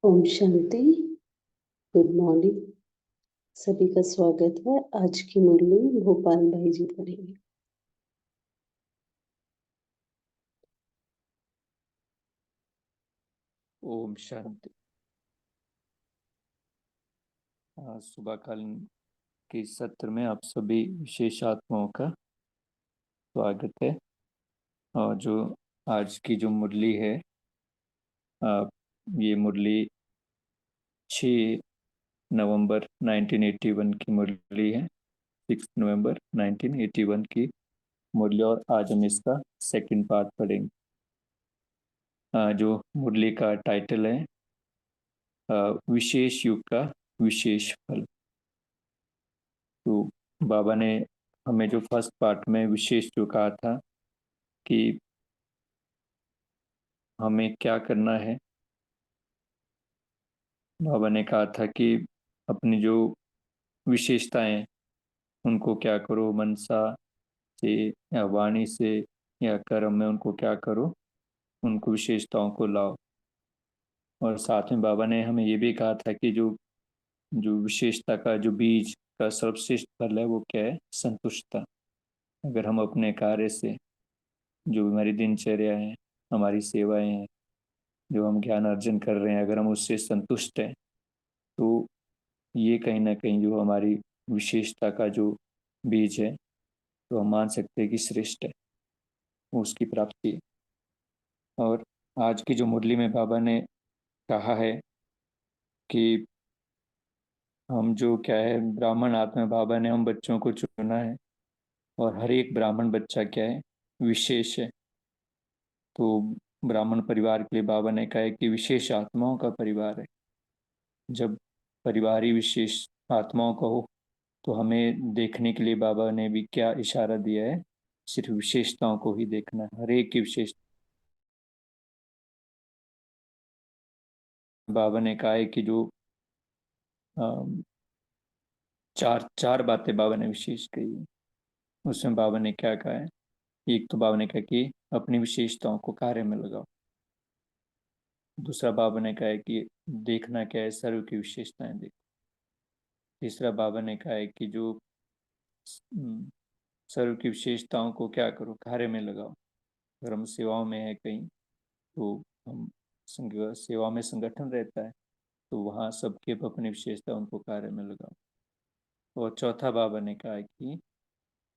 Om Shanti. Good morning. सभी का स्वागत है। आज की मुरली भोपाल भाई जी पढ़ेंगे। ओम शांति। सुबह कालीन के सत्र में आप सभी विशेष आत्माओं का स्वागत है। और जो आज की जो मुरली है, ये मुरली 6 नवंबर 1981 की मुरली है। 6 नवंबर 1981 की मुरली, और आज हम इसका सेकंड पार्ट पढ़ेंगे। जो मुरली का टाइटल है विशेष युग का विशेष फल। तो बाबा ने हमें जो फर्स्ट पार्ट में विशेष जो कहा था कि हमें क्या करना है, बाबा ने कहा था कि अपनी जो विशेषताएं उनको क्या करो, मनसा से या वाणी से या कर्म में उनको क्या करो, उनको विशेषताओं को लाओ। और साथ में बाबा ने हमें ये भी कहा था कि जो जो विशेषता का जो बीज का सर्वश्रेष्ठ फल है वो क्या है, संतुष्टता। अगर हम अपने कार्य से, जो हमारी दिनचर्या है, हमारी सेवाएं हैं, जो हम ज्ञान अर्जन कर रहे हैं, अगर हम उससे संतुष्ट हैं तो ये कहीं ना कहीं जो हमारी विशेषता का जो बीज है, तो हम मान सकते हैं कि श्रेष्ठ है, उसकी प्राप्ति है। और आज की जो मुरली में बाबा ने कहा है कि हम जो क्या है, ब्राह्मण आत्मा, बाबा ने हम बच्चों को चुना है और हर एक ब्राह्मण बच्चा क्या है, विशेष है। तो ब्राह्मण परिवार के लिए बाबा ने कहा है कि विशेष आत्माओं का परिवार है। जब परिवार ही विशेष आत्माओं का हो तो हमें देखने के लिए बाबा ने भी क्या इशारा दिया है, सिर्फ विशेषताओं को ही देखना है, हर एक की विशेष। बाबा ने कहा है कि जो चार चार बातें बाबा ने विशेष कही है। उसमें बाबा ने क्या कहा है, एक तो बाबा ने कहा कि अपनी विशेषताओं को कार्य में लगाओ। दूसरा बाबा ने कहा है कि देखना क्या है, सर्व की विशेषताएं देखो। तीसरा बाबा ने कहा है कि जो सर्व की विशेषताओं को क्या करो, कार्य में लगाओ। अगर हम सेवाओं में है कहीं, तो हम सेवा में संगठन रहता है, तो वहाँ सबके अपनी विशेषता, उनको कार्य में लगाओ। और चौथा बाबा ने कहा है कि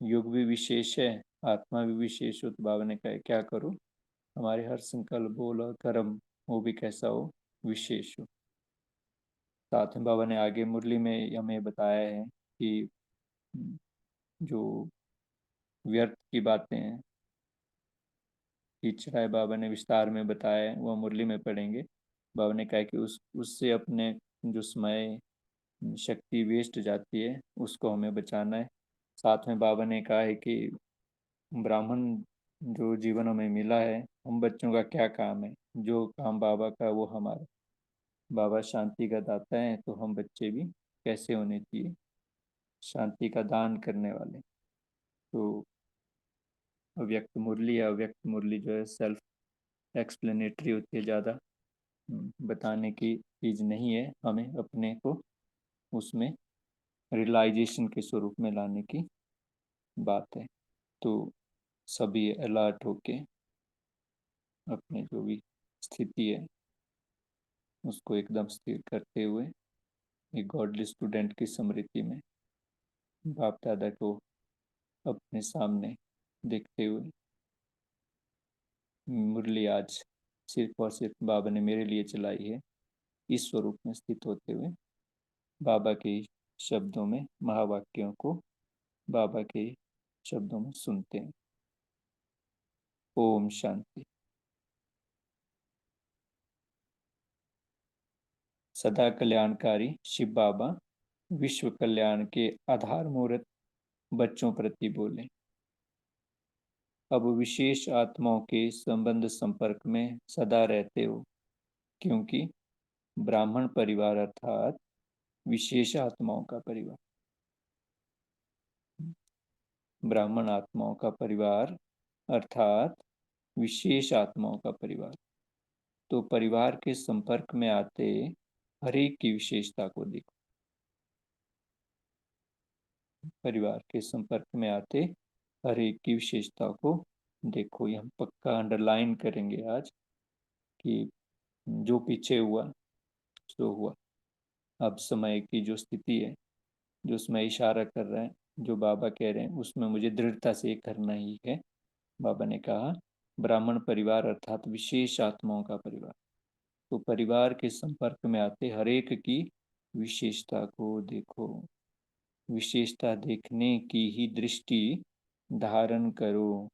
युग भी विशेष है, आत्मा भी विशेष हो, तो बाबा ने कहा है क्या करो, हमारे हर संकल्प, बोल और कर्म वो भी कैसा हो, विशेष हो। साथ में बाबा ने आगे मुरली में हमें बताया है कि जो व्यर्थ की बातें हैं, टीचर बाबा ने विस्तार में बताया है, वो मुरली में पढ़ेंगे। बाबा ने कहा कि उससे अपने जो समय शक्ति वेस्ट जाती है, उसको हमें बचाना है। साथ में बाबा ने कहा है कि ब्राह्मण जो जीवन हमें मिला है, हम बच्चों का क्या काम है, जो काम बाबा का वो हमारा। बाबा शांति का दाता है, तो हम बच्चे भी कैसे होने चाहिए, शांति का दान करने वाले। तो अव्यक्त मुरली या अव्यक्त मुरली जो है सेल्फ एक्सप्लेनेटरी होती है, ज़्यादा बताने की चीज़ नहीं है, हमें अपने को उसमें रियलाइजेशन के स्वरूप में लाने की बात है। तो सभी अलर्ट होके अपने जो भी स्थिति है उसको एकदम स्थिर करते हुए एक गॉडली स्टूडेंट की स्मृति में बाप दादा को अपने सामने देखते हुए मुरली आज सिर्फ और सिर्फ बाबा ने मेरे लिए चलाई है, इस स्वरूप में स्थित होते हुए बाबा के शब्दों में, महावाक्यों को बाबा के शब्दों में सुनते हैं। ओम शांति। सदा कल्याणकारी शिव बाबा विश्व कल्याण के आधार मूर्त बच्चों प्रति बोले। अब विशेष आत्माओं के संबंध संपर्क में सदा रहते हो, क्योंकि ब्राह्मण परिवार अर्थात विशेष आत्माओं का परिवार, ब्राह्मण आत्माओं का परिवार अर्थात विशेष आत्माओं का परिवार। तो परिवार के संपर्क में आते हर एक की विशेषता को देखो। परिवार के संपर्क में आते हर एक की विशेषता को देखो। ये हम पक्का अंडरलाइन करेंगे आज कि जो पीछे हुआ सो हुआ। अब समय की जो स्थिति है, जो उसमें इशारा कर रहा है, जो बाबा कह रहे हैं, उसमें मुझे दृढ़ता से करना ही है। बाबा ने कहा ब्राह्मण परिवार अर्थात विशेष आत्माओं का परिवार। तो परिवार के संपर्क में आते हर एक की विशेषता को देखो। विशेषता देखने की ही दृष्टि धारण करो,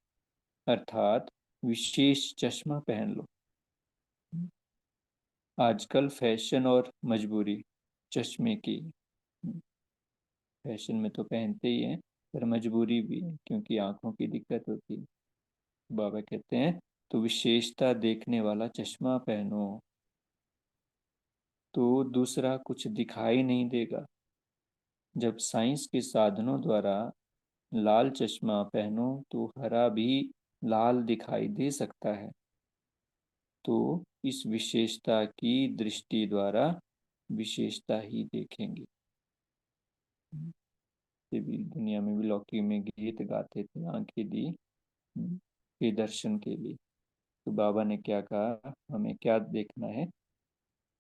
अर्थात विशेष चश्मा पहन लो। आजकल फैशन और मजबूरी चश्मे की, फैशन में तो पहनते ही हैं पर मजबूरी भी है क्योंकि आंखों की दिक्कत होती है। बाबा कहते हैं तो विशेषता देखने वाला चश्मा पहनो, तो दूसरा कुछ दिखाई नहीं देगा। जब साइंस के साधनों द्वारा लाल चश्मा पहनो तो हरा भी लाल दिखाई दे सकता है। तो इस विशेषता की दृष्टि द्वारा विशेषता ही देखेंगे। ये भी दुनिया में भी लौकी में गीत गाते थे, आंखें दी के दर्शन के लिए। तो बाबा ने क्या कहा, हमें क्या देखना है,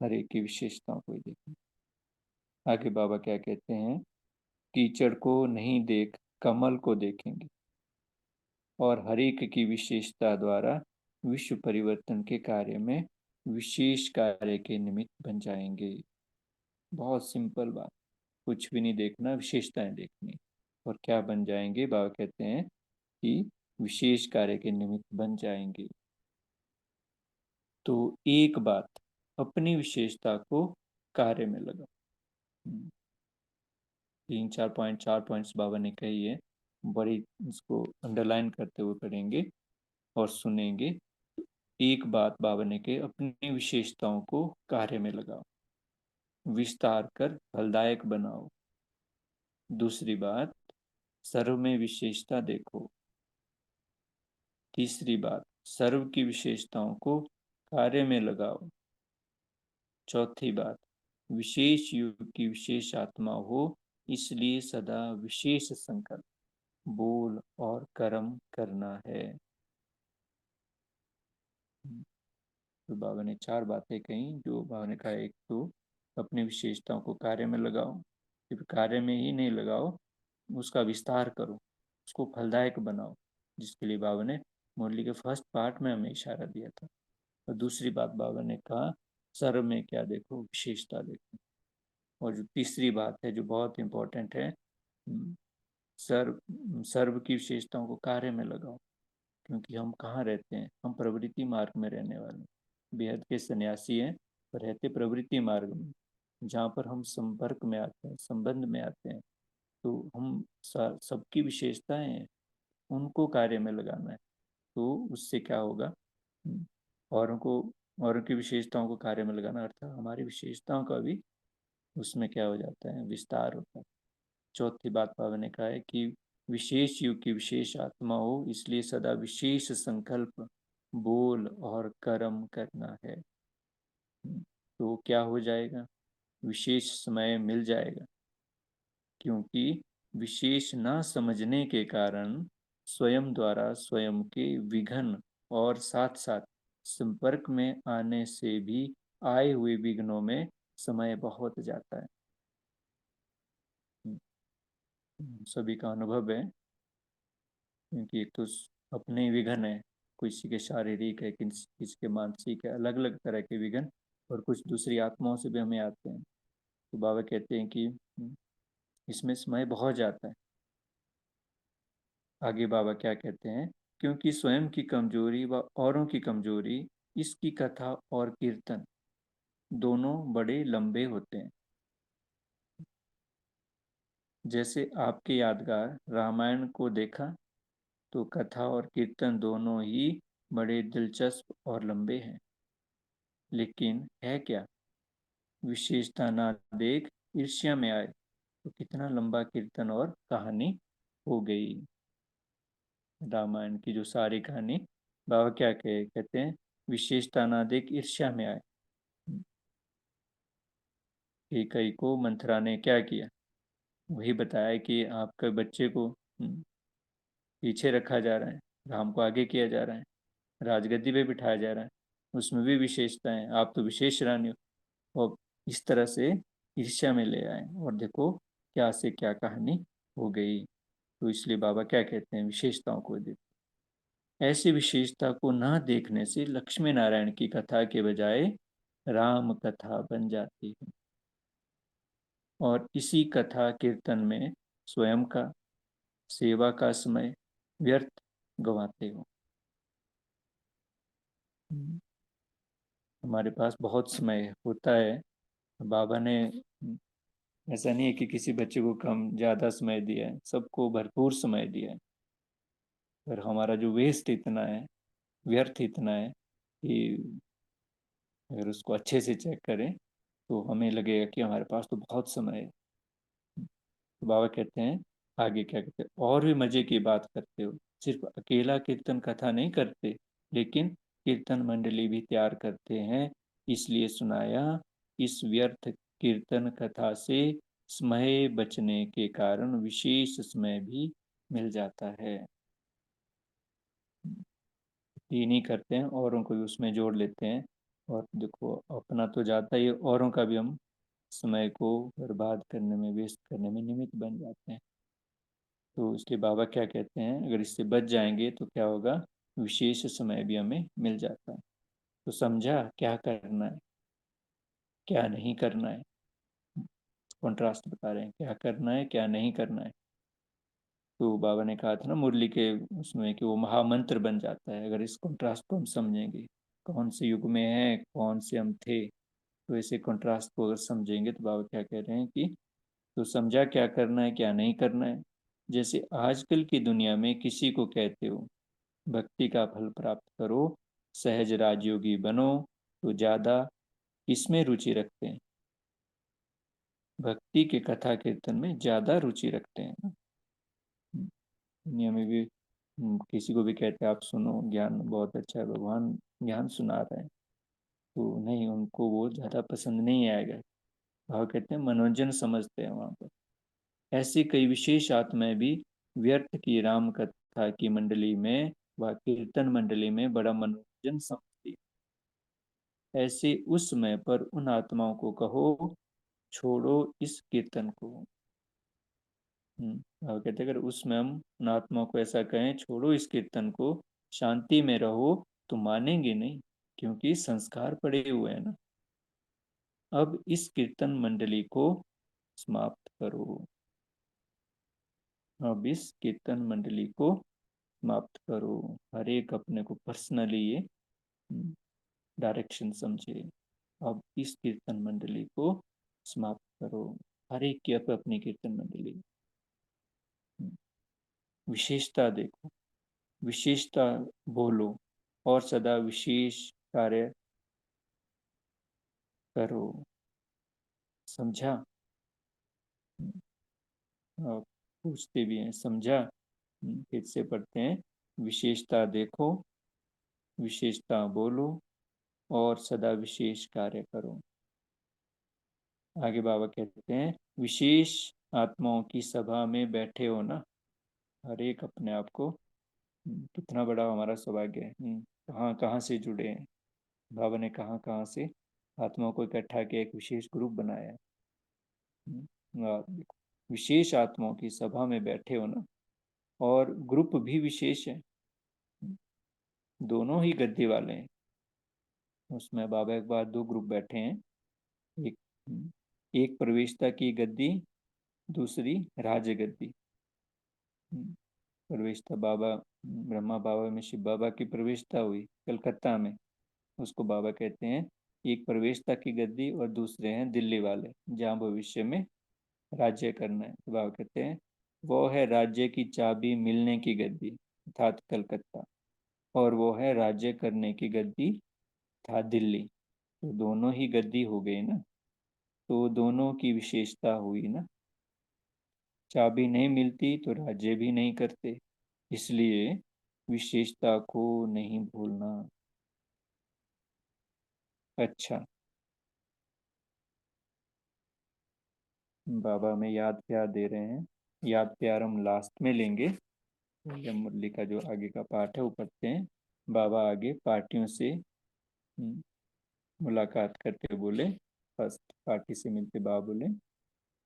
हर एक की विशेषताओं को ही देखना। आगे बाबा क्या कहते हैं, कीचड़ को नहीं देख कमल को देखेंगे और हर एक की विशेषता द्वारा विश्व परिवर्तन के कार्य में विशेष कार्य के निमित्त बन जाएंगे। बहुत सिंपल बात, कुछ भी नहीं देखना, विशेषताएं देखनी और क्या बन जाएंगे। बाबा कहते हैं कि विशेष कार्य के निमित्त बन जाएंगे। तो एक बात, अपनी विशेषता को कार्य में लगा। 3 4 पॉइंट्स बाबा ने कही है, बड़ी इसको अंडरलाइन करते हुए पढ़ेंगे और सुनेंगे। एक बात बाबा ने कही, अपनी विशेषताओं को कार्य में लगाओ, विस्तार कर फलदायक बनाओ। दूसरी बात, सर्व में विशेषता देखो। तीसरी बात, सर्व की विशेषताओं को कार्य में लगाओ। चौथी बात, विशेष युग की विशेष आत्मा हो, इसलिए सदा विशेष संकल्प, बोल और कर्म करना है। तो बाबा ने 4 बातें कही। जो बाबा ने कहा, एक तो अपनी विशेषताओं को कार्य में लगाओ, सिर्फ कार्य में ही नहीं लगाओ, उसका विस्तार करो, उसको फलदायक बनाओ, जिसके लिए बाबा ने मुरली के फर्स्ट पार्ट में हमें इशारा दिया था। और दूसरी बात बाबा ने कहा, सर्व में क्या देखो, विशेषता देखो। और जो तीसरी बात है जो बहुत इंपॉर्टेंट है, सर्व सर्व की विशेषताओं को कार्य में लगाओ। क्योंकि हम कहाँ रहते हैं, हम प्रवृत्ति मार्ग में रहने वाले, बेहद के सन्यासी हैं पर रहते प्रवृत्ति मार्ग में, जहाँ पर हम संपर्क में आते हैं, संबंध में आते हैं। तो हम सबकी विशेषताएं हैं, उनको कार्य में लगाना है। तो उससे क्या होगा, औरों को, औरों की विशेषताओं को कार्य में लगाना अर्थात हमारी विशेषताओं का भी उसमें क्या हो जाता है, विस्तार होता है। चौथी बात बाबा ने कहा है कि विशेष युग की विशेष आत्मा हो, इसलिए सदा विशेष संकल्प, बोल और कर्म करना है। तो क्या हो जाएगा, विशेष समय मिल जाएगा। क्योंकि विशेष न समझने के कारण स्वयं द्वारा स्वयं के विघ्न और साथ साथ संपर्क में आने से भी आए हुए विघ्नों में समय बहुत जाता है। सभी का अनुभव है, क्योंकि एक तो अपने विघ्न है, किसी के शारीरिक है, किसी के मानसिक है, अलग अलग तरह के विघ्न, और कुछ दूसरी आत्माओं से भी हमें आते हैं। तो बाबा कहते हैं कि इसमें समय बहुत जाता है। आगे बाबा क्या कहते हैं, क्योंकि स्वयं की कमजोरी व औरों की कमजोरी, इसकी कथा और कीर्तन दोनों बड़े लंबे होते हैं। जैसे आपके यादगार रामायण को देखा तो कथा और कीर्तन दोनों ही बड़े दिलचस्प और लंबे हैं। लेकिन है क्या, विशेषता ना देख ईर्ष्या में आए तो कितना लंबा कीर्तन और कहानी हो गई। रामायण की जो सारी कहानी, बाबा क्या कहते हैं, विशेषता ना देख ईर्ष्या में आए। कैकई को मंथरा ने क्या किया, वही बताया कि आपके बच्चे को पीछे रखा जा रहा है, राम को आगे किया जा रहा है, राजगद्दी पे बिठाया जा रहा है, उसमें भी विशेषताएं, आप तो विशेष रानी हो। और इस तरह से ईर्ष्या में ले आए और देखो क्या से क्या कहानी हो गई। तो इसलिए बाबा क्या कहते हैं, विशेषताओं को देखो। ऐसी विशेषता को न देखने से लक्ष्मी नारायण की कथा के बजाय राम कथा बन जाती है और इसी कथा कीर्तन में स्वयं का सेवा का समय व्यर्थ गंवाते हो। हमारे पास बहुत समय होता है। बाबा ने ऐसा नहीं है कि किसी बच्चे को कम ज़्यादा समय दिया है, सबको भरपूर समय दिया है, पर हमारा जो वेस्ट इतना है, व्यर्थ इतना है कि अगर उसको अच्छे से चेक करें तो हमें लगेगा कि हमारे पास तो बहुत समय है। तो बाबा कहते हैं आगे क्या कहते हैं, और भी मजे की बात करते हो, सिर्फ अकेला कीर्तन कथा नहीं करते, लेकिन कीर्तन मंडली भी तैयार करते हैं, इसलिए सुनाया। इस व्यर्थ कीर्तन कथा से समय बचने के कारण विशेष समय भी मिल जाता है। ये नहीं करते हैं, औरों को भी उसमें जोड़ लेते हैं, और देखो अपना तो जाता ही, औरों का भी हम समय को बर्बाद करने में, वेस्ट करने में निमित्त बन जाते हैं। तो इसलिए बाबा क्या कहते हैं, अगर इससे बच जाएंगे तो क्या होगा, विशेष समय भी हमें मिल जाता है। तो समझा क्या करना है, क्या नहीं करना है, कॉन्ट्रास्ट बता रहे हैं, क्या करना है क्या नहीं करना है। तो बाबा ने कहा था ना मुरली के उसमें कि वो महामंत्र बन जाता है अगर इस कॉन्ट्रास्ट को हम समझेंगे, कौन से युग में है, कौन से हम थे। तो ऐसे कॉन्ट्रास्ट को अगर समझेंगे तो बाबा क्या कह रहे हैं कि तो समझा क्या करना है क्या नहीं करना है। जैसे आजकल की दुनिया में किसी को कहते हो भक्ति का फल प्राप्त करो, सहज राजयोगी बनो, तो ज्यादा किसमें रुचि रखते हैं, भक्ति के कथा कीर्तन में ज्यादा रुचि रखते हैं। दुनिया में भी किसी को भी कहते हैं आप सुनो, ज्ञान बहुत अच्छा है, भगवान ज्ञान सुना रहे हैं, तो नहीं, उनको वो ज्यादा पसंद नहीं आएगा। भाव कहते हैं मनोरंजन समझते हैं वहां पर। ऐसी कई विशेष आत्माएं भी व्यर्थ की राम कथा की मंडली में व कीर्तन मंडली में बड़ा मनोरंजन समझती है। ऐसे उस समय पर उन आत्माओं को कहो छोड़ो इस कीर्तन को। कहते अगर उसमें हम उन आत्माओं को ऐसा कहें छोड़ो इस कीर्तन को, शांति में रहो, तो मानेंगे नहीं, क्योंकि संस्कार पड़े हुए हैं ना। अब इस कीर्तन मंडली को समाप्त करो, अब इस कीर्तन मंडली को समाप्त करो। हर एक अपने को पर्सनली ये डायरेक्शन समझे। अब इस कीर्तन मंडली को समाप्त करो, हर एक की अपनी कीर्तन मंडली। विशेषता देखो, विशेषता बोलो और सदा विशेष कार्य करो। समझा? और पूछते भी हैं समझा। फिर से पढ़ते हैं, विशेषता देखो, विशेषता बोलो और सदा विशेष कार्य करो। आगे बाबा कहते हैं विशेष आत्माओं की सभा में बैठे हो ना। हर एक अपने आप को कितना बड़ा हमारा सौभाग्य है, कहाँ कहाँ से जुड़े हैं। बाबा ने कहाँ कहाँ से आत्माओं को इकट्ठा किया, एक विशेष ग्रुप बनाया है। विशेष आत्माओं की सभा में बैठे हो ना, और ग्रुप भी विशेष है, दोनों ही गद्दी वाले हैं। उसमें बाबा एक बार दो ग्रुप बैठे हैं, एक एक प्रवेशता की गद्दी, दूसरी राज्य गद्दी। प्रवेशता बाबा ब्रह्मा बाबा में शिव बाबा की प्रवेशता हुई कलकत्ता में, उसको बाबा कहते हैं एक प्रवेशता की गद्दी, और दूसरे हैं दिल्ली वाले जहाँ भविष्य में राज्य करना है। तो बाबा कहते हैं वो है राज्य की चाबी मिलने की गद्दी अर्थात कलकत्ता, और वो है राज्य करने की गद्दी था दिल्ली। तो दोनों ही गद्दी हो गई ना, तो दोनों की विशेषता हुई ना। चाबी नहीं मिलती तो राज्य भी नहीं करते, इसलिए विशेषता को नहीं भूलना। अच्छा, बाबा हमें याद प्यार दे रहे हैं। याद प्यार हम लास्ट में लेंगे। जब मुरली का जो आगे का पार्ट है वो पढ़ते हैं। बाबा आगे पार्टियों से मुलाकात करते बोले। फर्स्ट पार्टी से मिलते बाबा बोले,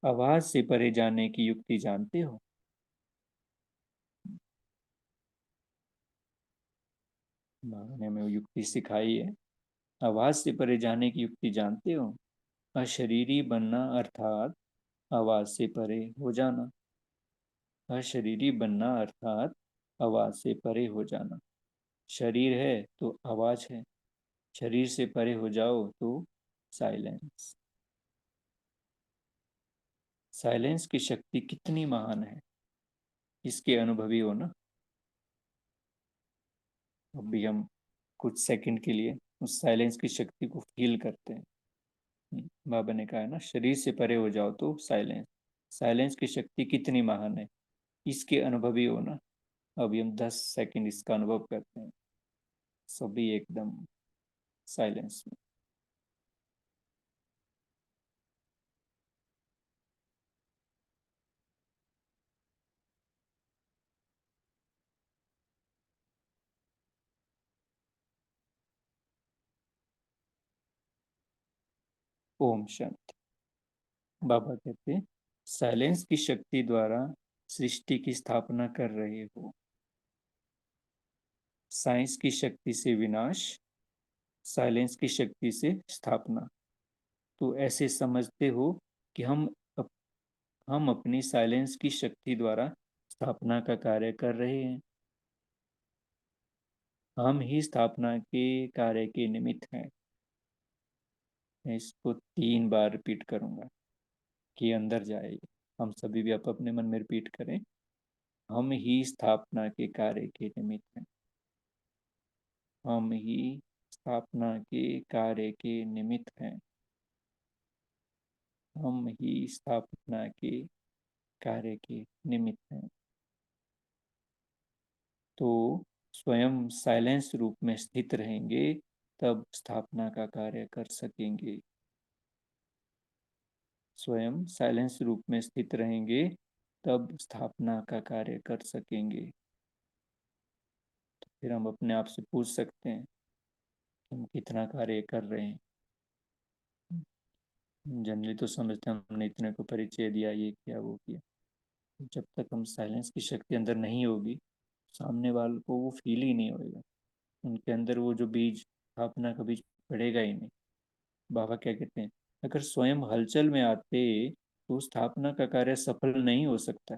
आवाज से परे जाने की युक्ति जानते हो? बाबा ने हमें वो युक्ति सिखाई है। आवाज से परे जाने की युक्ति जानते हो? अशरीरी बनना अर्थात आवाज से परे हो जाना। अशरीरी बनना अर्थात आवाज से परे हो जाना। शरीर है तो आवाज है, शरीर से परे हो जाओ तो साइलेंस। साइलेंस की शक्ति कितनी महान है, इसके अनुभवी हो ना। अभी हम कुछ सेकंड के लिए उस साइलेंस की शक्ति को फील करते हैं। बाबा ने कहा है ना, शरीर से परे हो जाओ तो साइलेंस। साइलेंस की शक्ति कितनी महान है, इसके अनुभवी हो ना। अभी हम 10 सेकंड इसका अनुभव करते हैं, सभी एकदम साइलेंस में। ओम शांति। बाबा कहते हैं, साइलेंस की शक्ति द्वारा सृष्टि की स्थापना कर रहे हो। साइंस की शक्ति से विनाश, साइलेंस की शक्ति से स्थापना। तो ऐसे समझते हो कि हम अपनी साइलेंस की शक्ति द्वारा स्थापना का कार्य कर रहे हैं। हम ही स्थापना के कार्य के निमित्त हैं। मैं इसको 3 बार रिपीट करूंगा कि अंदर जाए। हम सभी भी आप अपने मन में रिपीट करें। हम ही स्थापना के कार्य के निमित्त हैं। हम ही स्थापना के कार्य के निमित्त हैं। हम ही स्थापना के कार्य के निमित्त हैं। तो स्वयं साइलेंस रूप में स्थित रहेंगे, तब स्थापना का कार्य कर सकेंगे। स्वयं साइलेंस रूप में स्थित रहेंगे, तब स्थापना का कार्य कर सकेंगे। तो फिर हम अपने आप से पूछ सकते हैं कि हम कितना कार्य कर रहे हैं। जनरली तो समझते हैं हमने इतने को परिचय दिया, ये किया वो किया। जब तक हम साइलेंस की शक्ति अंदर नहीं होगी, सामने वाले को वो फील ही नहीं होएगा। उनके अंदर वो जो बीज, स्थापना का बीज पड़ेगा ही नहीं। बाबा क्या कहते हैं, अगर स्वयं हलचल में आते तो स्थापना का कार्य सफल नहीं हो सकता।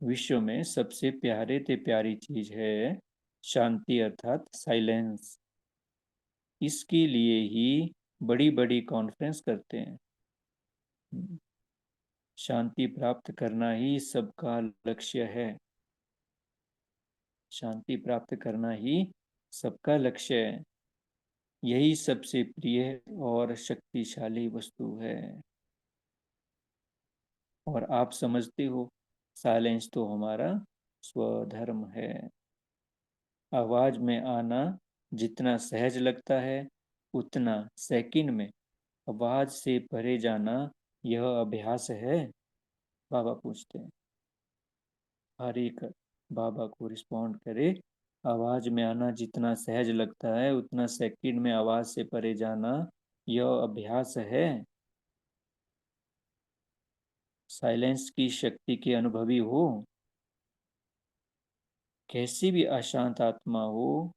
विश्व में सबसे प्यारे ते प्यारी चीज है शांति अर्थात साइलेंस। इसके लिए ही बड़ी बड़ी कॉन्फ्रेंस करते हैं। शांति प्राप्त करना ही सबका लक्ष्य है। शांति प्राप्त करना ही सबका लक्ष्य है। यही सबसे प्रिय और शक्तिशाली वस्तु है। और आप समझते हो, साइलेंस तो हमारा स्वधर्म है। आवाज में आना जितना सहज लगता है, उतना सेकंड में आवाज से परे जाना यह अभ्यास है। बाबा पूछते हैं, हर एक बाबा को रिस्पॉन्ड करे, आवाज में आना जितना सहज लगता है, उतना सेकंड में आवाज से परे जाना यह अभ्यास है। साइलेंस की शक्ति के अनुभवी हो। कैसी भी अशांत आत्मा हो,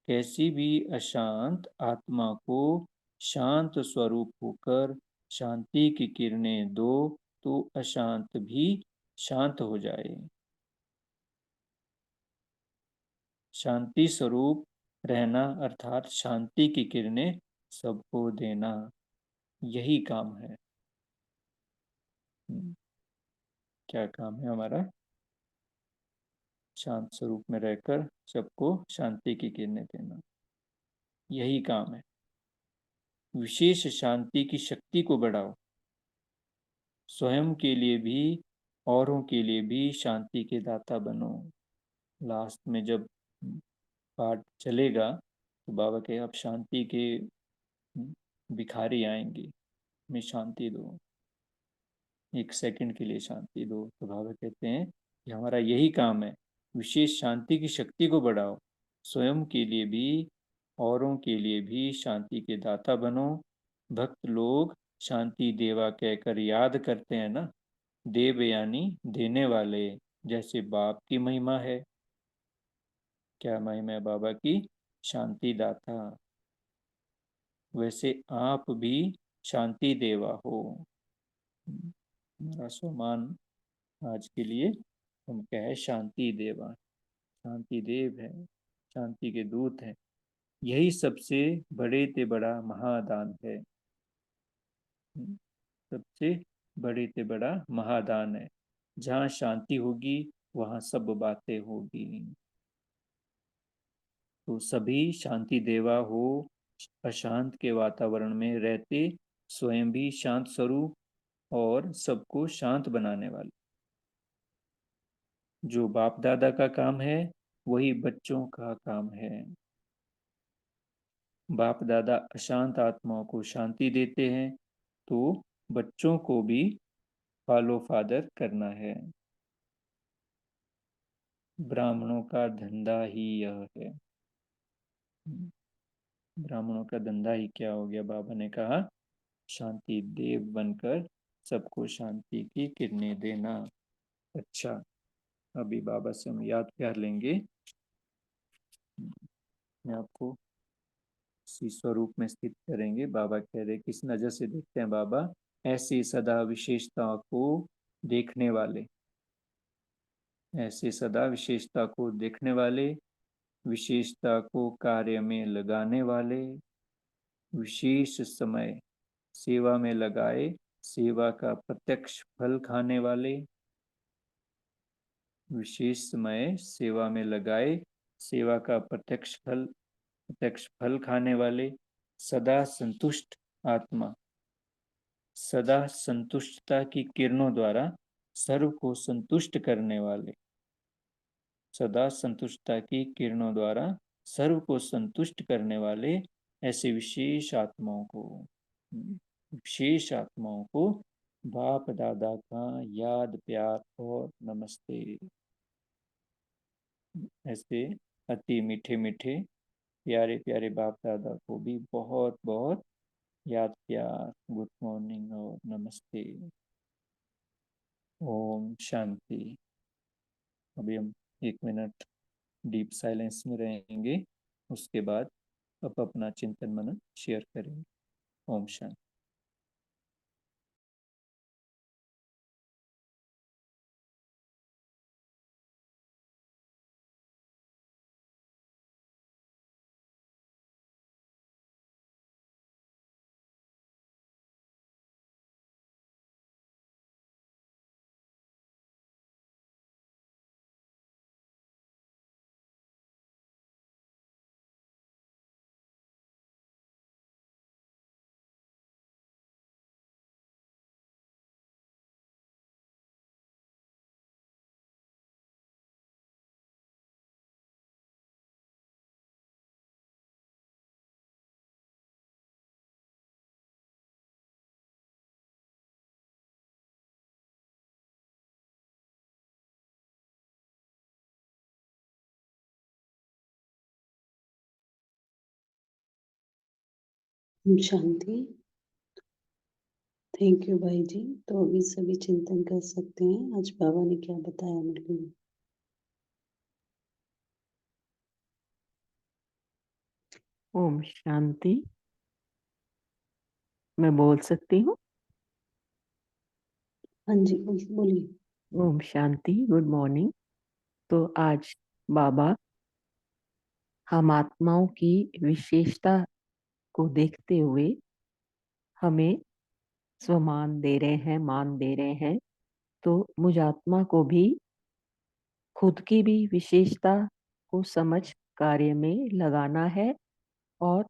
कैसी भी अशांत आत्मा को शांत स्वरूप होकर शांति की किरणें दो, तो अशांत भी शांत हो जाए। शांति स्वरूप रहना अर्थात शांति की किरणें सबको देना, यही काम है। क्या काम है हमारा? शांत स्वरूप में रहकर सबको शांति की किरणें देना, यही काम है। विशेष शांति की शक्ति को बढ़ाओ। स्वयं के लिए भी, औरों के लिए भी शांति के दाता बनो। लास्ट में जब पाठ चलेगा तो बाबा कहे आप शांति के भिखारी आएंगे, हमें शांति दो, 1 सेकंड के लिए शांति दो। तो बाबा कहते हैं कि हमारा यही काम है, विशेष शांति की शक्ति को बढ़ाओ, स्वयं के लिए भी औरों के लिए भी शांति के दाता बनो। भक्त लोग शांति देवा कहकर याद करते हैं ना, देव यानी देने वाले, जैसे बाप की महिमा है। क्या महिमा है बाबा की? शांति दाता। वैसे आप भी शांति देवा हो। हमारा सम्मान आज के लिए हम क्या है? शांति देवा, शांति देव है, शांति के दूत हैं। यही सबसे बड़े ते बड़ा महादान है। सबसे बड़े ते बड़ा महादान है। जहाँ शांति होगी वहाँ सब बातें होगी। तो सभी शांति देवा हो, अशांत के वातावरण में रहते स्वयं भी शांत स्वरूप और सबको शांत बनाने वाले। जो बाप दादा का काम है वही बच्चों का काम है। बाप दादा अशांत आत्माओं को शांति देते हैं, तो बच्चों को भी फॉलो फादर करना है। ब्राह्मणों का धंधा ही यह है। ब्राह्मणों का धंधा ही क्या हो गया? बाबा ने कहा शांति देव बनकर सबको शांति की किरणें देना। अच्छा, अभी बाबा से हम याद प्यार लेंगे। मैं आपको इसी स्वरूप में स्थित करेंगे। बाबा कह रहे किस नजर से देखते हैं बाबा? ऐसी सदा विशेषता को देखने वाले, ऐसे सदा विशेषता को देखने वाले, विशेषता को कार्य में लगाने वाले, विशेष समय सेवा में लगाए सेवा का प्रत्यक्ष फल खाने वाले, विशेष समय सेवा में लगाए सेवा का प्रत्यक्ष फल खाने वाले, सदा संतुष्ट आत्मा, सदा संतुष्टता की किरणों द्वारा सर्व को संतुष्ट करने वाले, सदा संतुष्टता की किरणों द्वारा सर्व को संतुष्ट करने वाले ऐसे विशेष आत्माओं को बाप दादा का याद प्यार और नमस्ते। ऐसे अति मीठे मीठे प्यारे प्यारे बाप दादा को भी बहुत बहुत याद प्यार, गुड मॉर्निंग और नमस्ते। ओम शांति। अभी हम 1 मिनट डीप साइलेंस में रहेंगे, उसके बाद अब अपना चिंतन मनन शेयर करेंगे। ओम शांति। शांति। थैंक यू भाई जी। तो अभी सभी चिंतन कर सकते हैं आज बाबा ने क्या बताया मुरली में। ओम शांति। मैं बोल सकती हूँ? हाँ जी, बोलिए। Om Shanti, good morning. तो आज बाबा हम आत्माओं की विशेषता को देखते हुए हमें स्वमान दे रहे हैं, मान दे रहे हैं। तो मुझ आत्मा को भी खुद की भी विशेषता को समझ कार्य में लगाना है और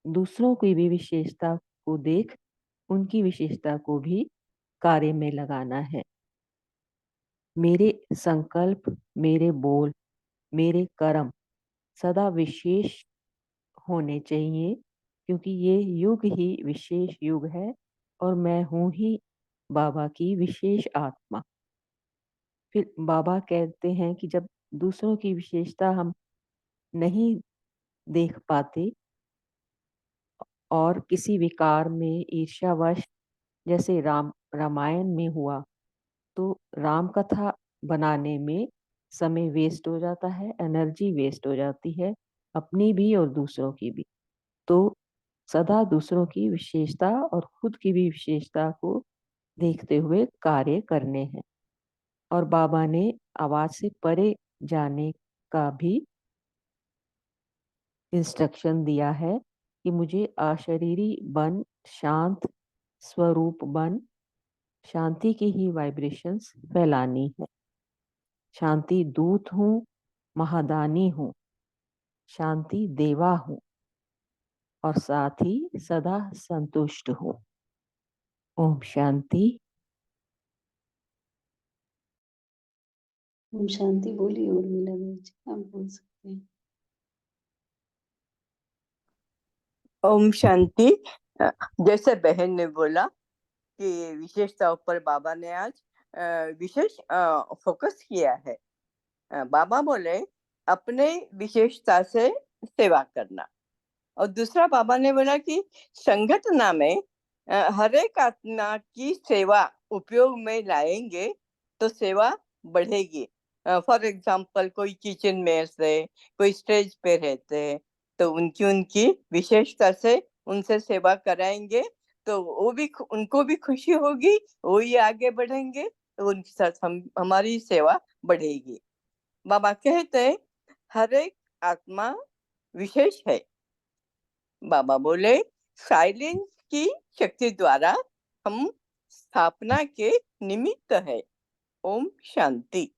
दूसरों की भी विशेषता को देख उनकी विशेषता को भी कार्य में लगाना है। मेरे संकल्प, मेरे बोल, मेरे कर्म सदा विशेष होने चाहिए, क्योंकि ये युग ही विशेष युग है और मैं हूँ ही बाबा की विशेष आत्मा। फिर बाबा कहते हैं कि जब दूसरों की विशेषता हम नहीं देख पाते और किसी विकार में ईर्ष्यावश, जैसे रामायण में हुआ, तो राम कथा बनाने में समय वेस्ट हो जाता है, एनर्जी वेस्ट हो जाती है, अपनी भी और दूसरों की भी। तो सदा दूसरों की विशेषता और खुद की भी विशेषता को देखते हुए कार्य करने हैं। और बाबा ने आवाज से परे जाने का भी इंस्ट्रक्शन दिया है कि मुझे अशरीरी बन, शांत स्वरूप बन, शांति की ही वाइब्रेशंस फैलानी है। शांति दूत हूँ, महादानी हूँ, शांति देवा हूँ और साथ ही सदा संतुष्ट हूँ। ओम शांति। ओम शांति बोलिए उर्मिला बहन जी, आप बोल सकते हैं। ओम शांति। जैसे बहन ने बोला कि विशेषताओं पर बाबा ने आज विशेष फोकस किया है। बाबा बोले अपने विशेषता से सेवा करना, और दूसरा बाबा ने बोला कि संगठना में हर एक आत्मा की सेवा उपयोग में लाएंगे तो सेवा बढ़ेगी। फॉर एग्जाम्पल कोई किचन में से, कोई स्टेज पे रहते हैं, तो उनकी विशेषता से उनसे सेवा कराएंगे तो वो भी, उनको भी खुशी होगी, वो ही आगे बढ़ेंगे, तो उनके साथ हमारी सेवा बढ़ेगी। बाबा कहते हैं हर एक आत्मा विशेष है। बाबा बोले साइलेंस की शक्ति द्वारा हम स्थापना के निमित्त है। ओम शांति।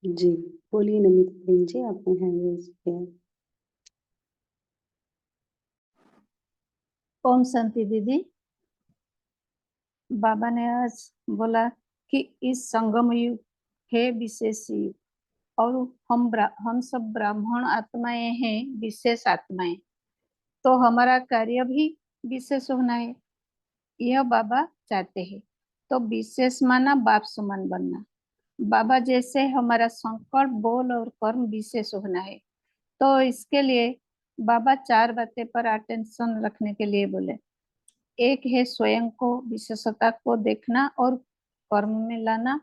जी बोलिए नमिता बहन जी, आपने हैंड रेज किया है। ओम शांति दीदी। बाबा ने आज बोला कि इस संगम युग है विशेष युग, और हम सब ब्राह्मण आत्माएं हैं, विशेष आत्माएं, तो हमारा कार्य भी विशेष होना है, यह बाबा चाहते हैं। तो विशेष माना बाप समान बनना, बाबा जैसे हमारा संकल्प, बोल और कर्म विशेष होना है। तो इसके लिए बाबा 4 बातें पर अटेंशन रखने के लिए बोले। एक है स्वयं को, विशेषता को देखना और कर्म में लाना।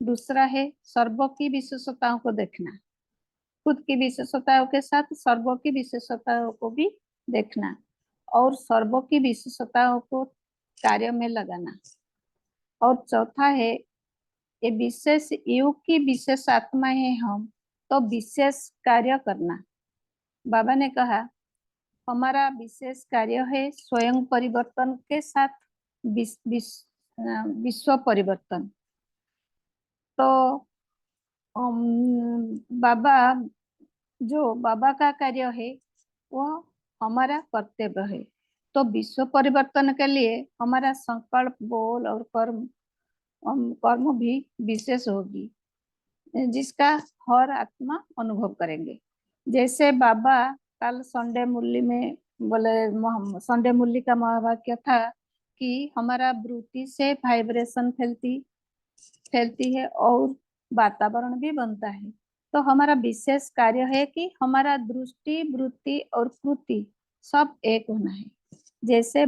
दूसरा है सर्वों की विशेषताओं को देखना, खुद की विशेषताओं के साथ सर्वों की विशेषताओं को भी देखना, और सर्वों की विशेषताओं को कार्य में लगाना। और चौथा है ये विशेष युग की विशेष आत्मा है हम, तो विशेष कार्य करना। बाबा ने कहा हमारा विशेष कार्य है स्वयं परिवर्तन के साथ विश्व परिवर्तन। तो बाबा का कार्य है वो हमारा कर्तव्य है। तो विश्व परिवर्तन के लिए हमारा संकल्प, बोल और कर्म भी विशेष होगी, जिसका हर आत्मा अनुभव करेंगे। जैसे बाबा कल संडे मुरली में बोले, संडे मुरली का महावाक्य था कि हमारा वृत्ति से वाइब्रेशन फैलती है और वातावरण भी बनता है। तो हमारा विशेष कार्य है कि हमारा दृष्टि, वृत्ति और कृति सब एक होना है। जैसे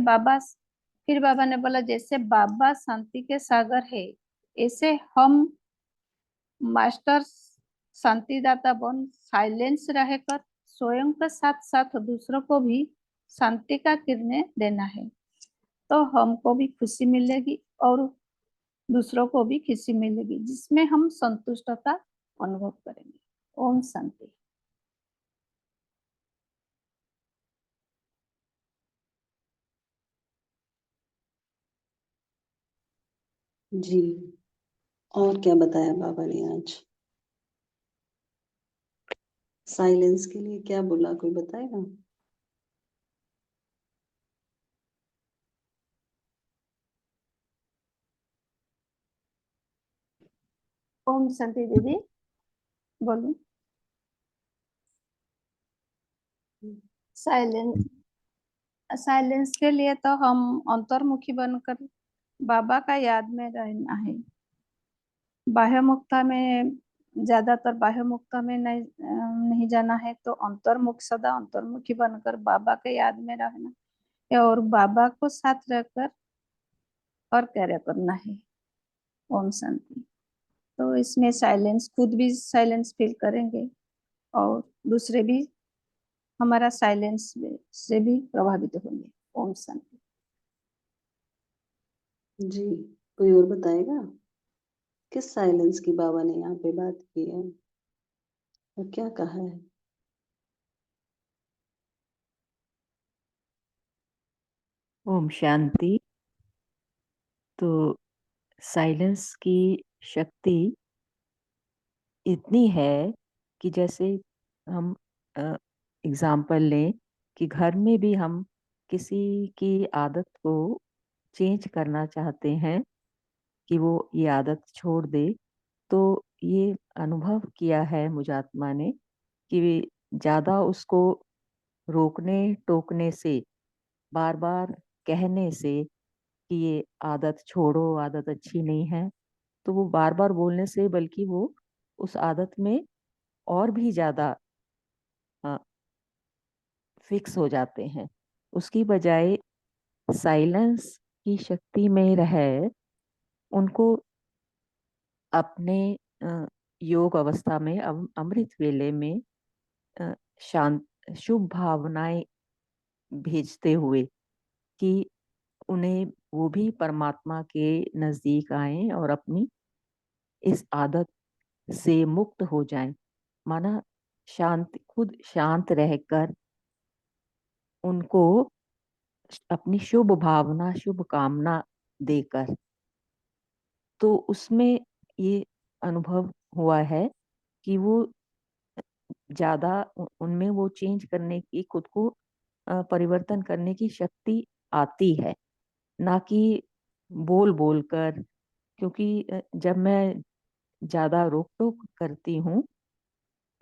फिर बाबा ने बोला जैसे बाबा शांति के सागर है, ऐसे हम मास्टर शांतिदाता बन साइलेंस रहकर स्वयं के साथ साथ दूसरों को भी शांति का किरणें देना है। तो हमको भी खुशी मिलेगी और दूसरों को भी खुशी मिलेगी, जिसमें हम संतुष्टता अनुभव करेंगे। ओम शांति। जी और क्या बताया बाबा ने आज? साइलेंस के लिए क्या बोला, कोई बताएगा? ओम शांति दीदी बोलूं। साइलेंस साइलेंस के लिए तो हम अंतर्मुखी बनकर बाबा का याद में रहना है। बाह्य मुक्ता में ज्यादातर बाह्य मुक्ता में नहीं जाना है, तो अंतर्मुख सदा अंतर्मुखी बनकर बाबा के याद में रहना है और बाबा को साथ रहकर और कार्य करना है। ओम शांति। तो इसमें साइलेंस, खुद भी साइलेंस फील करेंगे और दूसरे भी हमारा साइलेंस से भी प्रभावित होंगे। ओम शांति। जी, कोई और बताएगा किस साइलेंस की बाबा ने यहाँ पे बात की है और क्या कहा है? ओम शांति। तो साइलेंस की शक्ति इतनी है कि जैसे हम एग्जाम्पल लें कि घर में भी हम किसी की आदत को चेंज करना चाहते हैं कि वो ये आदत छोड़ दे, तो ये अनुभव किया है मुझात्मा ने कि ज़्यादा उसको रोकने टोकने से, बार बार कहने से कि ये आदत छोड़ो, आदत अच्छी नहीं है, तो वो बार बार बोलने से बल्कि वो उस आदत में और भी ज़्यादा फिक्स हो जाते हैं। उसकी बजाय साइलेंस की शक्ति में रह उनको अपने योग अवस्था में अमृत वेले में शांत शुभ भावनाएं भेजते हुए कि उन्हें वो भी परमात्मा के नजदीक आए और अपनी इस आदत से मुक्त हो जाएं। माना खुद शांत रहकर उनको अपनी शुभ भावना, शुभ कामना देकर, तो उसमें ये अनुभव हुआ है कि वो ज्यादा उनमें वो चेंज करने की, खुद को परिवर्तन करने की शक्ति आती है, ना कि बोल बोल कर। क्योंकि जब मैं ज्यादा रोक टोक करती हूँ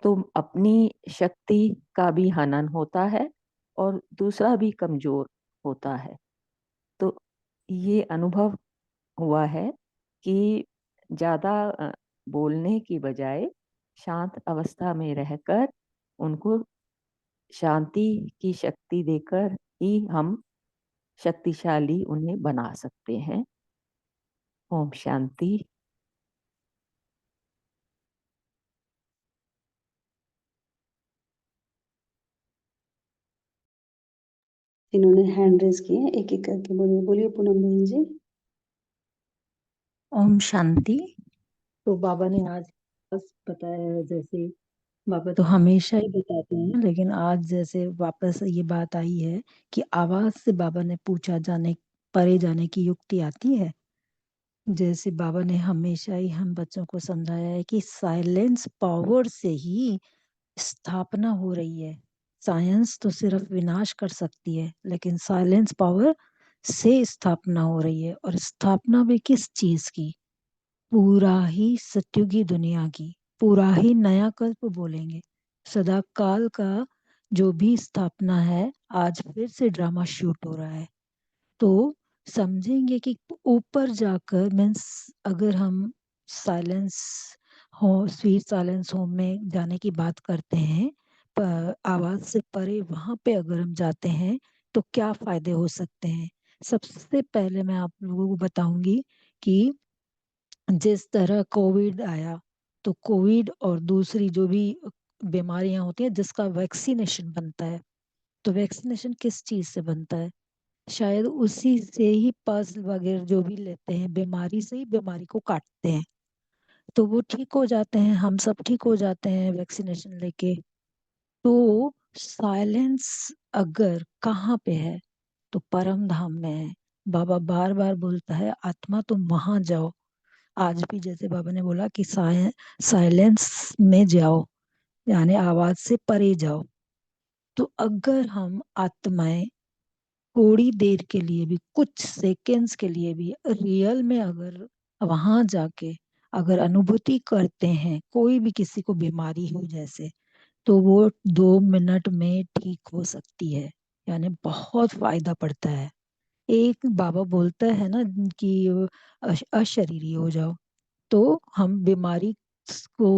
तो अपनी शक्ति का भी हनन होता है और दूसरा भी कमजोर होता है। तो ये अनुभव हुआ है कि ज्यादा बोलने की बजाय शांत अवस्था में रहकर उनको शांति की शक्ति देकर ही हम शक्तिशाली उन्हें बना सकते हैं। ओम शांति। इन्होंने हैंड रेज किए हैं, एक एक करके बोलिए। बोलिए पूनम बहन जी। ओम शांति। तो बाबा ने आज बस बताया है, जैसे बाबा तो हमेशा ही बताते हैं, लेकिन आज जैसे वापस ये बात आई है कि आवाज से बाबा ने पूछा जाने परे जाने की युक्ति आती है। जैसे बाबा ने हमेशा ही हम बच्चों को समझाया है कि साइलेंस पावर से ही स्थापना हो रही है। साइंस तो सिर्फ विनाश कर सकती है, लेकिन साइलेंस पावर से स्थापना हो रही है। और स्थापना भी किस चीज की? पूरा ही सत्युगी दुनिया की, पूरा ही नया कल्प बोलेंगे। सदा काल का जो भी स्थापना है, आज फिर से ड्रामा शूट हो रहा है। तो समझेंगे कि ऊपर जाकर मीन्स अगर हम साइलेंस हो, स्वीट साइलेंस होम में जाने की बात करते हैं, पर आवाज से परे वहां पे अगर हम जाते हैं तो क्या फायदे हो सकते हैं? सबसे पहले मैं आप लोगों को बताऊंगी कि जिस तरह कोविड आया, तो कोविड और दूसरी जो भी बीमारियां होती हैं जिसका वैक्सीनेशन बनता है, तो वैक्सीनेशन किस चीज से बनता है? शायद उसी से ही पल्स वगैरह जो भी लेते हैं, बीमारी से ही बीमारी को काटते हैं, तो वो ठीक हो जाते हैं, हम सब ठीक हो जाते हैं वैक्सीनेशन लेके। तो साइलेंस अगर कहाँ पे है, तो परम धाम में है। बाबा बार बार बोलता है आत्मा तुम वहां जाओ। आज भी जैसे बाबा ने बोला कि साइलेंस में जाओ, यानी आवाज से परे जाओ। तो अगर हम आत्माएं थोड़ी देर के लिए भी, कुछ सेकेंड्स के लिए भी रियल में अगर वहां जाके अगर अनुभूति करते हैं, कोई भी किसी को बीमारी हो जैसे, तो वो 2 मिनट में ठीक हो सकती है, यानी बहुत फायदा पड़ता है। एक बाबा बोलता है ना कि अशरीरी हो जाओ, तो हम बीमारी को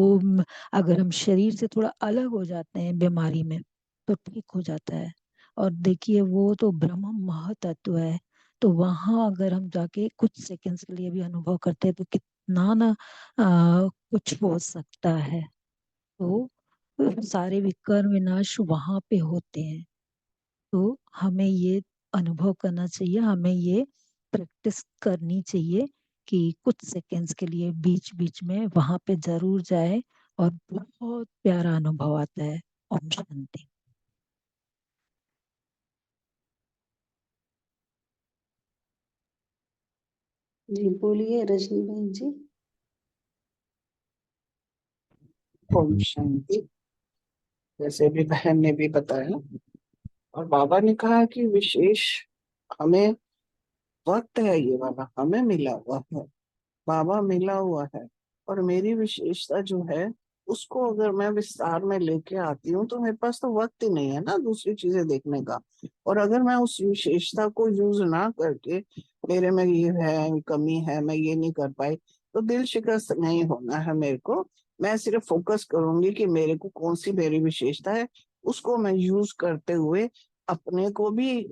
अगर हम शरीर से थोड़ा अलग हो जाते हैं बीमारी में तो ठीक हो जाता है। और देखिए वो तो ब्रह्म महातत्व है, तो वहां अगर हम जाके कुछ सेकंड्स के लिए भी अनुभव करते हैं तो कितना ना कुछ हो सकता है। तो सारे विकार विनाश वहां पे होते हैं। तो हमें ये अनुभव करना चाहिए, हमें ये प्रैक्टिस करनी चाहिए कि कुछ सेकंड्स के लिए बीच बीच में वहां पे जरूर जाए, और बहुत प्यारा अनुभव आता है। ओम शांति। जी बोलिए रजनी बहन जी। ओम शांति। जैसे भी बहन ने भी बताया और बाबा ने कहा कि विशेष हमें वक्त है, ये वाला हमें मिला हुआ है, बाबा मिला हुआ है। और मेरी विशेषता जो है उसको अगर मैं विस्तार में लेके आती हूँ तो मेरे पास तो वक्त ही नहीं है ना दूसरी चीजें देखने का। और अगर मैं उस विशेषता को यूज ना करके मेरे में ये है कमी है मैं ये नहीं कर पाई, तो दिल शिकस्त नहीं होना है मेरे को। मैं सिर्फ फोकस करूंगी कि मेरे को कौन सी मेरी विशेषता है, उसको मैं यूज करते हुए अपने को भी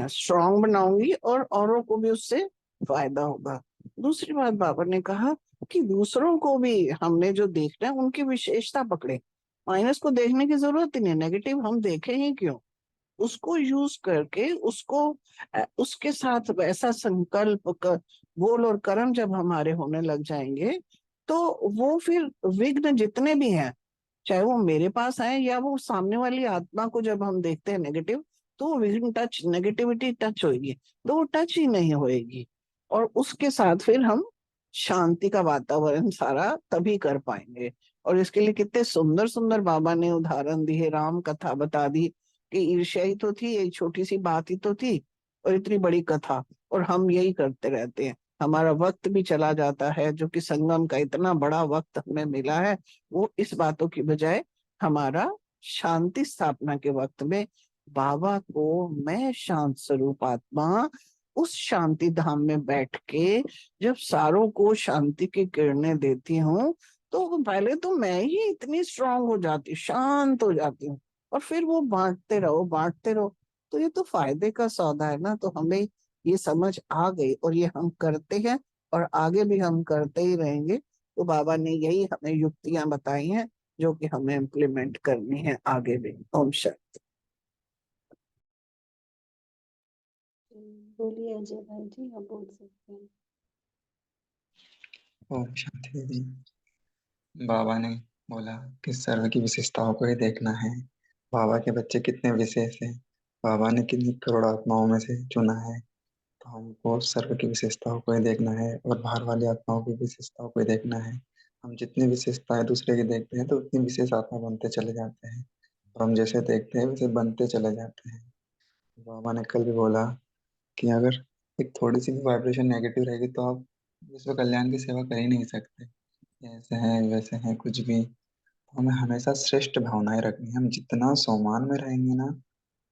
स्ट्रांग बनाऊंगी और औरों को भी उससे फायदा होगा। दूसरी बात बाबा ने कहा कि दूसरों को भी हमने जो देखना है उनकी विशेषता पकड़े, माइनस को देखने की जरूरत ही नहीं, नेगेटिव हम देखें ही क्यों, उसको यूज करके उसको उसके साथ वैसा संकल्प बोल और कर्म जब हमारे होने लग जाएंगे तो वो फिर विघ्न जितने भी हैं चाहे वो मेरे पास आए या वो सामने वाली आत्मा को जब हम देखते हैं नेगेटिव, तो वो विघ्न टच नेगेटिविटी टच होगी तो वो टच ही नहीं होएगी। और उसके साथ फिर हम शांति का वातावरण सारा तभी कर पाएंगे। और इसके लिए कितने सुंदर सुंदर बाबा ने उदाहरण दिए, राम कथा बता दी कि ईर्ष्या ही तो थी, एक छोटी सी बात ही तो थी और इतनी बड़ी कथा, और हम यही करते रहते हैं। हमारा वक्त भी चला जाता है, जो कि संगम का इतना बड़ा वक्त हमें मिला है, वो इस बातों की बजाय हमारा शांति स्थापना के वक्त में बाबा को मैं शांत स्वरूप आत्मा उस शांति धाम में बैठ के जब सारों को शांति की किरणें देती हूँ, तो पहले तो मैं ही इतनी स्ट्रांग हो जाती, शांत हो जाती हूँ, और फिर वो बांटते रहो बांटते रहो। तो ये तो फायदे का सौदा है ना। तो हमें ये समझ आ गई और ये हम करते हैं और आगे भी हम करते ही रहेंगे। तो बाबा ने यही हमें युक्तियां बताई हैं जो कि हमें इम्प्लीमेंट करनी है आगे भी। ओम शांति। बोलिए अजय भाई जी, आप बोल सकते हैं। ओम शांति दीदी। बाबा ने बोला कि सर्व की विशेषताओं को ही देखना है। बाबा के बच्चे कितने विशेष हैं, बाबा ने कितनी करोड़ आत्माओं में से चुना है, तो हमको सर्व की विशेषताओं को ही देखना है और बाहर वाली आत्माओं की विशेषताओं को ही देखना है। हम जितनी विशेषताएं दूसरे की देखते हैं तो उतनी विशेष आत्मा बनते चले जाते हैं, और हम जैसे देखते हैं वैसे बनते चले जाते हैं। बाबा ने कल भी बोला कि अगर एक थोड़ी सी भी वाइब्रेशन नेगेटिव रहेगी तो आप विश्व कल्याण की सेवा कर ही नहीं सकते। ऐसे हैं वैसे हैं कुछ भी, हमें हमेशा श्रेष्ठ भावनाएं रखनी है। हम जितना सम्मान में रहेंगे ना,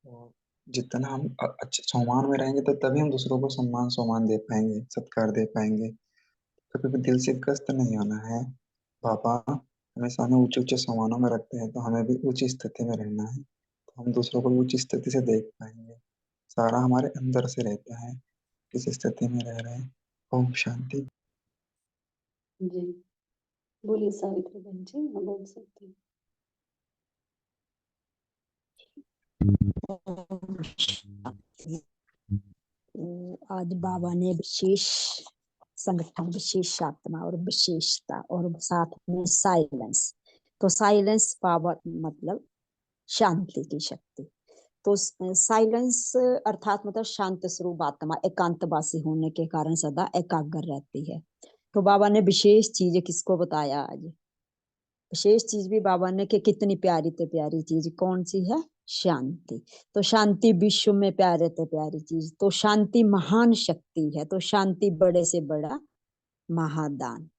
और जितना हम अच्छे सम्मान में रहेंगे तो तभी हम दूसरों को सम्मान दे पाएंगे, सत्कार दे पाएंगे। कभी भी दिल से कष्ट नहीं होना है। पापा हमेशा हमें ऊंचे ऊंचे सम्मानों में रखते हैं, तो हमें भी ऊंची स्थिति में रहना है, तो हम दूसरों को ऊंची स्थिति से देख पाएंगे। सारा हमारे अंदर से रहता है, किस स्थिति में रह रहे हैं। ओम शांति। जी बोलिए सावित्री बहन जी, आप बोल सकते हैं। ओम शांति। आज बाबा ने विशेष संगठन, विशेष आत्मा और विशेषता और साथ में साइलेंस। तो साइलेंस पावर मतलब शांति की शक्ति। तो साइलेंस अर्थात मतलब शांत स्वरूप आत्मा एकांतवासी होने के कारण सदा एकाग्र रहती है। तो बाबा ने विशेष चीजें किसको बताया आज? विशेष चीज भी बाबा ने कि कितनी प्यारी ते प्यारी चीज कौन सी है? शांति। तो शांति विश्व में प्यारे ते प्यारी चीज, तो शांति महान शक्ति है, तो शांति बड़े से बड़ा महादान।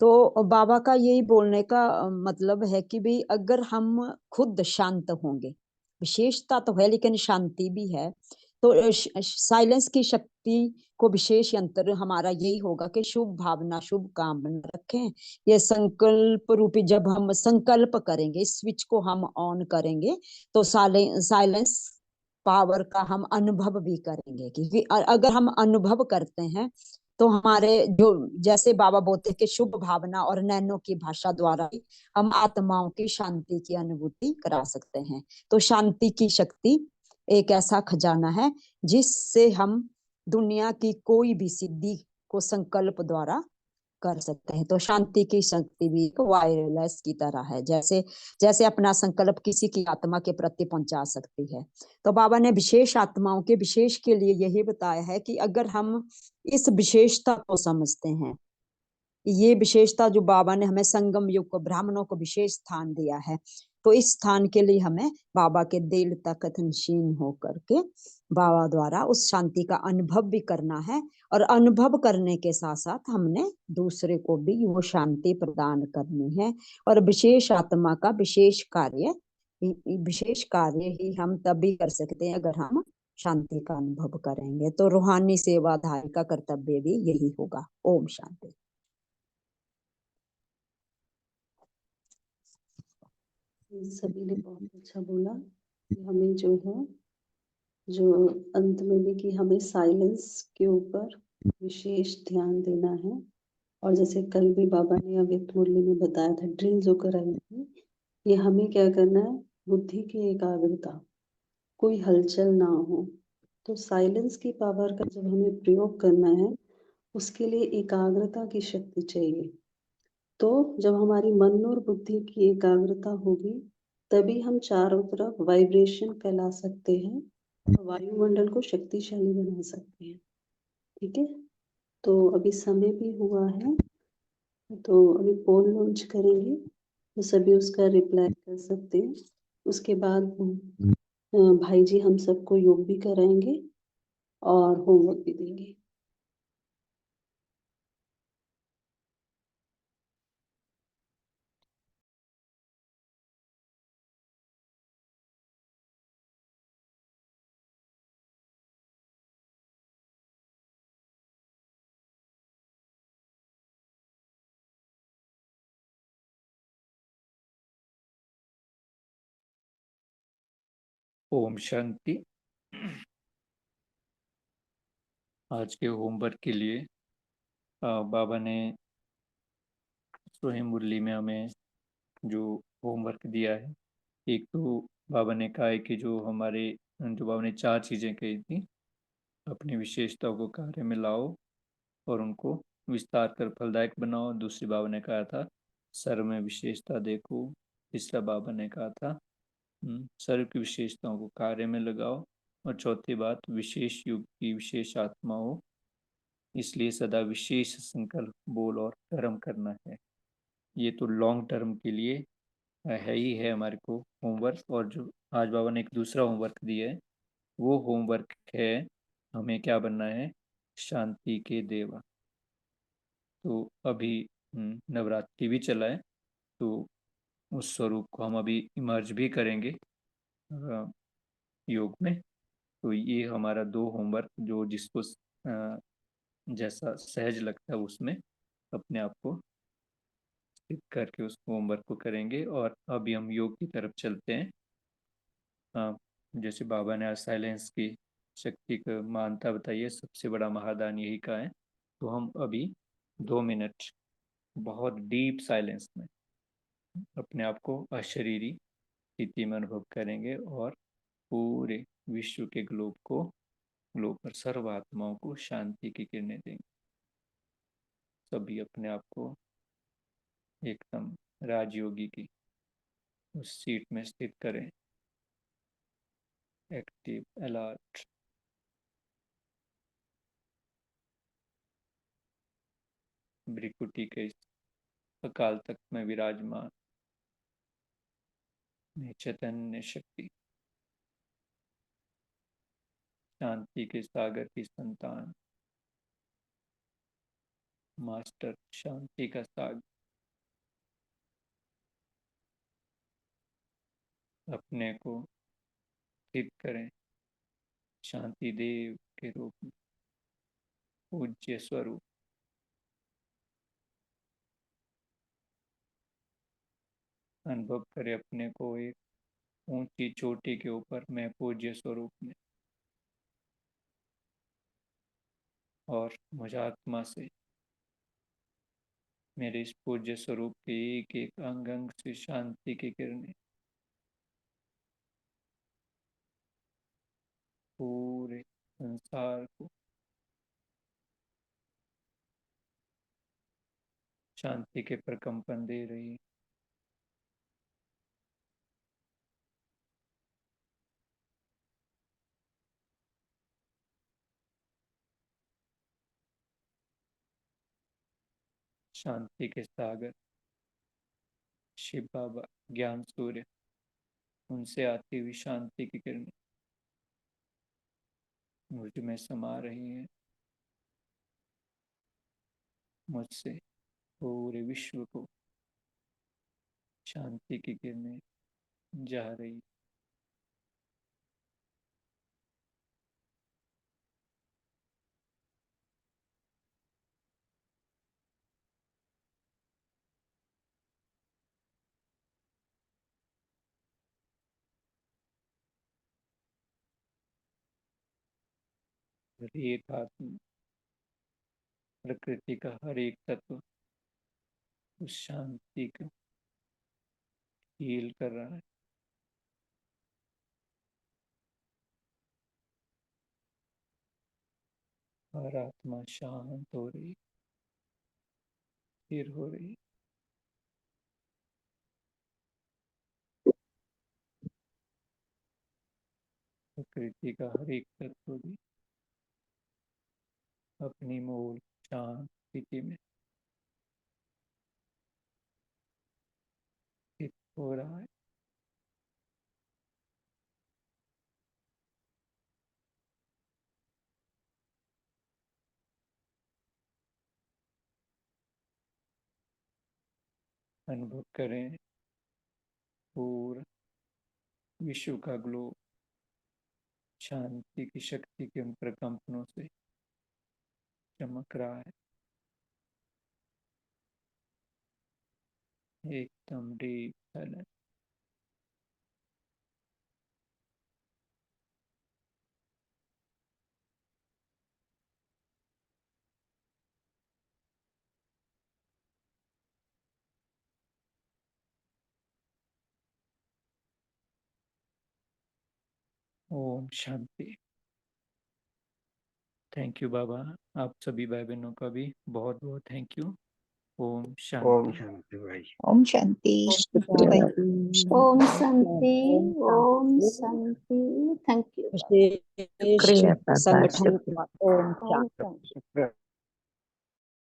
तो तो बाबा का यही बोलने का मतलब है कि भाई अगर हम खुद शांत होंगे, विशेषता तो है लेकिन शांति भी है, तो साइलेंस की शक्ति को विशेष यंत्र हमारा यही होगा कि शुभ भावना शुभ कामना रखें। ये संकल्प रूपी जब हम संकल्प करेंगे, स्विच को हम ऑन करेंगे, तो साइलेंस पावर का हम अनुभव भी करेंगे। क्योंकि अगर हम अनुभव करते हैं तो हमारे जो जैसे बाबा बोलते हैं कि शुभ भावना और नैनो की भाषा द्वारा ही हम आत्माओं की शांति की अनुभूति करा सकते हैं। तो शांति की शक्ति एक ऐसा खजाना है जिससे हम दुनिया की कोई भी सिद्धि को संकल्प द्वारा कर सकते हैं। तो शांति की शक्ति भी एक वायरलेस की तरह है, जैसे जैसे अपना संकल्प किसी की आत्मा के प्रति पहुंचा सकती है। तो बाबा ने विशेष आत्माओं के विशेष के लिए यही बताया है कि अगर हम इस विशेषता को समझते हैं, ये विशेषता जो बाबा ने हमें संगम युग को ब्राह्मणों को विशेष स्थान दिया है, तो इस स्थान के लिए हमें बाबा के दिल तक कथनशीन होकर के बाबा द्वारा उस शांति का अनुभव भी करना है। और अनुभव करने के साथ साथ हमने दूसरे को भी वो शांति प्रदान करनी है। और विशेष आत्मा का विशेष कार्य ही हम तभी कर सकते हैं अगर हम शांति का अनुभव करेंगे। तो रूहानी सेवाधारी का कर्तव्य भी यही होगा। ओम शांति। सभी ने बहुत अच्छा बोला कि हमें जो है जो अंत में भी कि हमें साइलेंस के ऊपर विशेष ध्यान देना है। और जैसे कल भी बाबा ने अव्यक्त मुरली में बताया था, ड्रिल जो कराई थी, ये हमें क्या करना है, बुद्धि की एकाग्रता, कोई हलचल ना हो। तो साइलेंस की पावर का जब हमें प्रयोग करना है, उसके लिए एकाग्रता की शक्ति चाहिए। तो जब हमारी मन और बुद्धि की एकाग्रता होगी, तभी हम चारों तरफ वाइब्रेशन फैला सकते हैं और वायुमंडल को शक्तिशाली बना सकते हैं। ठीक है, तो अभी समय भी हुआ है, तो अभी पोल लॉन्च करेंगे, तो सभी उसका रिप्लाई कर सकते हैं। उसके बाद भाई जी हम सबको योग भी कराएंगे और होमवर्क भी देंगे। ओम शांति। आज के होमवर्क के लिए बाबा ने स्वयं मुरली में हमें जो होमवर्क दिया है, एक तो बाबा ने कहा है कि जो बाबा ने 4 चीज़ें कही थी, अपनी विशेषताओं को कार्य में लाओ और उनको विस्तार कर फलदायक बनाओ। दूसरी बाबा ने कहा था सर्व में विशेषता देखो। तीसरा बाबा ने कहा था सर्व की विशेषताओं को कार्य में लगाओ। और चौथी बात, विशेष युग की विशेष आत्मा हो, इसलिए सदा विशेष संकल्प बोल और कर्म करना है। ये तो लॉन्ग टर्म के लिए है ही है हमारे को होमवर्क। और जो आज बाबा ने एक दूसरा होमवर्क दिया है, वो होमवर्क है हमें क्या बनना है, शांति के देवा। तो अभी नवरात्रि भी चला है, तो उस स्वरूप को हम अभी इमर्ज भी करेंगे योग में। तो ये हमारा 2 होमवर्क, जो जिसको जैसा सहज लगता है उसमें अपने आप को स्थित करके उस होमवर्क को करेंगे। और अभी हम योग की तरफ चलते हैं। जैसे बाबा ने आज साइलेंस की शक्ति का मानता बताइए, सबसे बड़ा महादान यही का है। तो हम अभी 2 मिनट बहुत डीप साइलेंस में अपने आप को अशरीरी स्थिति में अनुभव करेंगे और पूरे विश्व के ग्लोब पर सर्व आत्माओं को शांति की किरणें देंगे। सभी अपने आप को एकदम राजयोगी की उस सीट में स्थित करें, एक्टिव, अलर्ट। भ्रिकुटी के इस अकाल तख्त में विराजमान चैतन्य शक्ति, शांति के सागर की संतान, मास्टर शांति का सागर, अपने को स्थित करें शांति देव के रूप में, पूज्य स्वरूप। अनुभव करें अपने को एक ऊंची चोटी के ऊपर मैं पूज्य स्वरूप में, और मुझ आत्मा से मेरे इस पूज्य स्वरूप के एक एक अंग अंग से शांति की किरणें पूरे संसार को शांति के प्रकंपन दे रही है। शांति के सागर शिव बाबा, ज्ञान सूर्य, उनसे आती हुई शांति की किरणें मुझ में समा रही हैं, मुझसे पूरे विश्व को शांति की किरणें जा रही। हर एक आत्मा, प्रकृति का हर एक तत्व उस शांति को हील कर रहा है। हर आत्मा शांत हो रही, स्थिर हो रही। प्रकृति का हर एक तत्व भी अपनी मूल शांत स्थिति में स्थित हो रहा है। अनुभव करें पूरा विश्व का ग्लोब शांति की शक्ति के प्रकंपनों से चमक रहा है। एकदम डीप साइलेंस। ओम शांति। थैंक यू बाबा, आप सभी भाई बहनों का भी बहुत बहुत थैंक यू। ओम ओम शांति। शांति भाई। ओम शांति। भाई ओम शांति। ओम शांति। शांति। Thank you. विशेष शुक्रिया बाबा, संगठन शुक्रिया। का ओम ओम शांति। शांति।